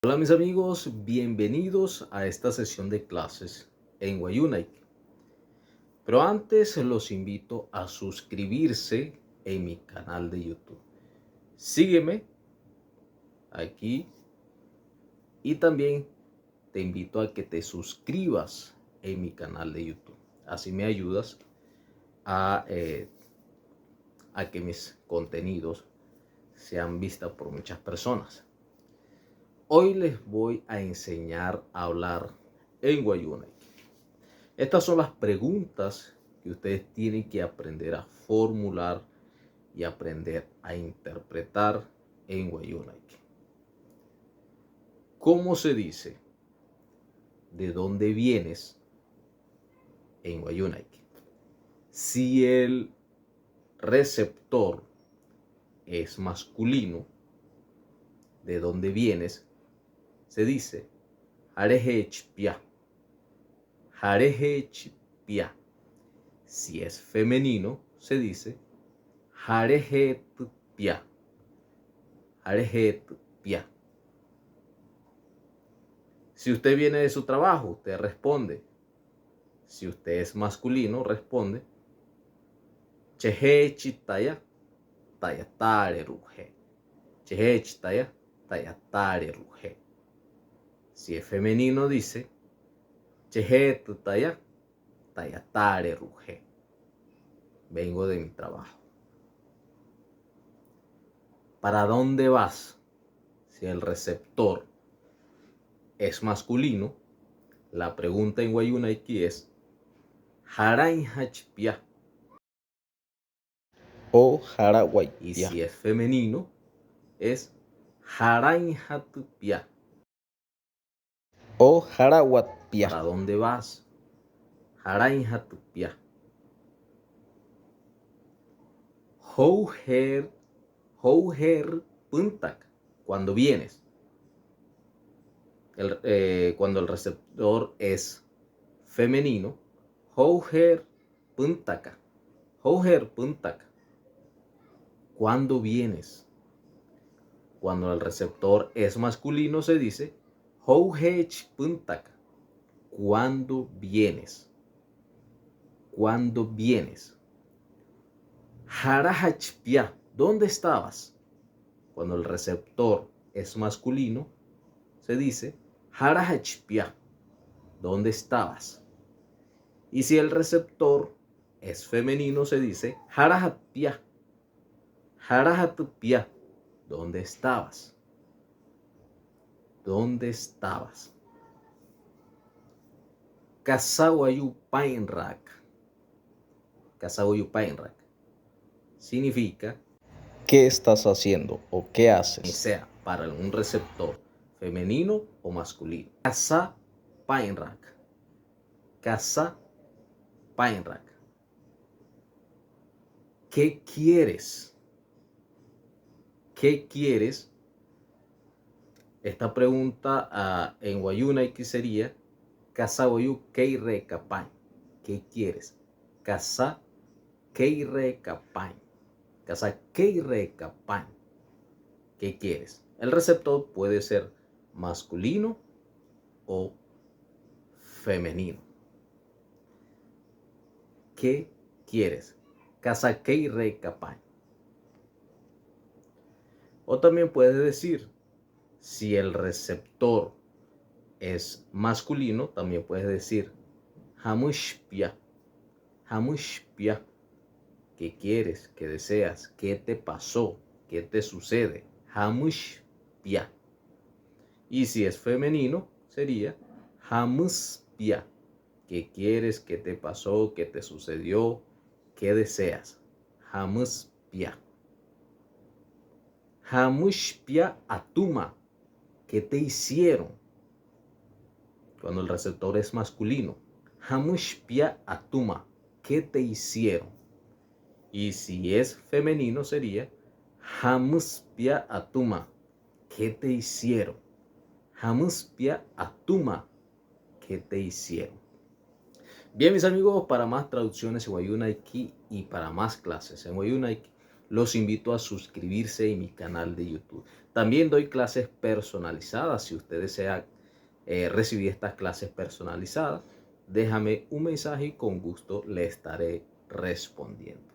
Hola mis amigos, bienvenidos a esta sesión de clases en Wayunaik. Pero antes los invito a suscribirse en mi canal de YouTube. Sígueme aquí y también te invito a que te suscribas en mi canal de YouTube. Así me ayudas a que mis contenidos sean vistos por muchas personas. Hoy les voy a enseñar a hablar en Wayunaik. Estas son las preguntas que ustedes tienen que aprender a formular y aprender a interpretar en Wayunaik. ¿Cómo se dice de dónde vienes en Wayunaik? Si el receptor es masculino, de dónde vienes, se dice Harehechpia. Harehechpia. Si es femenino, se dice Harehetpia. Harehetpia. Si usted viene de su trabajo, usted responde. Si usted es masculino, responde Chehechitaya tayatare ruje. Chehechitaya tayatare ruje. Si es femenino, dice Chehetutaya tayatare ruje. Vengo de mi trabajo. ¿Para dónde vas? Si el receptor es masculino, la pregunta en Wayunaiki es Harainhachpia. O Harawai. Y si es femenino, es Harainhatpia. O Harawatpia. ¿Para dónde vas? Harainhatpia. Houher puntak. Cuando vienes. Cuando el receptor es femenino, Houher puntaka. Houher puntaka. ¿Cuándo vienes? Cuando el receptor es masculino se dice Houhech puntaka. ¿Cuándo vienes? ¿Cuándo vienes? Harahachpia. ¿Dónde estabas? Cuando el receptor es masculino se dice Harahachpia. ¿Dónde estabas? Y si el receptor es femenino se dice Harahatpia. Harahatpia. ¿Dónde estabas? ¿Dónde estabas? Kasawayu Painrak. Kasawayu Painrak significa ¿qué estás haciendo o qué haces? sea para un receptor femenino o masculino. Kasa Painrak. Kasa Painrak. ¿Qué quieres? ¿Qué quieres? Esta pregunta en Wayunaiki sería Kasawayu Keire Kapai. ¿Qué quieres? Kasa Keire Kapai. Kasa Keire Kapai. ¿Qué quieres? El receptor puede ser masculino o femenino. ¿Qué quieres? Kasa Keire Kapai. O también puedes decir, si el receptor es masculino, también puedes decir Hamushpia. Hamushpia. ¿Qué quieres? ¿Qué deseas? ¿Qué te pasó? ¿Qué te sucede? Hamushpia. Y si es femenino, sería Hamuspia. ¿Qué quieres? ¿Qué te pasó? ¿Qué te sucedió? ¿Qué deseas? Hamuspia. Hamushpia atuma. ¿Qué te hicieron? Cuando el receptor es masculino. Hamushpia atuma. ¿Qué te hicieron? Y si es femenino sería Hamuspia atuma. ¿Qué te hicieron? Hamuspia atuma. ¿Qué te hicieron? Bien, mis amigos, para más traducciones en Wayunaiki y para más clases en Wayunaiki, los invito a suscribirse en mi canal de YouTube. También doy clases personalizadas. Si usted desea recibir estas clases personalizadas, déjame un mensaje y con gusto le estaré respondiendo.